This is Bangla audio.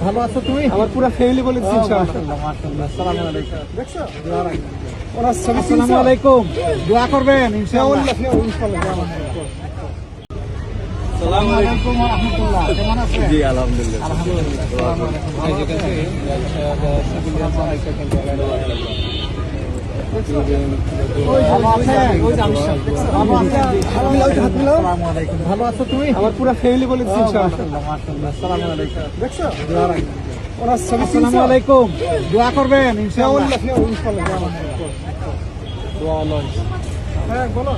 ভালো আছো তুমি? আমার পুরো ফ্যামিলি বলে দিচ্ছি ইনশাআল্লাহ। আসসালামু আলাইকুম, দোয়া করবেন ইনশাআল্লাহ। আসসালামু আলাইকুম ওয়া রাহমাতুল্লাহ। কেমন আছেন? জি আলহামদুলিল্লাহ। ভালো আছো তুমি? আমার পুরো ফ্যামিলি বলে দিচ্ছি ইনশাআল্লাহ। আসসালামু আলাইকুম, দোয়া করবেন ইনশাআল্লাহ। হ্যাঁ বলো।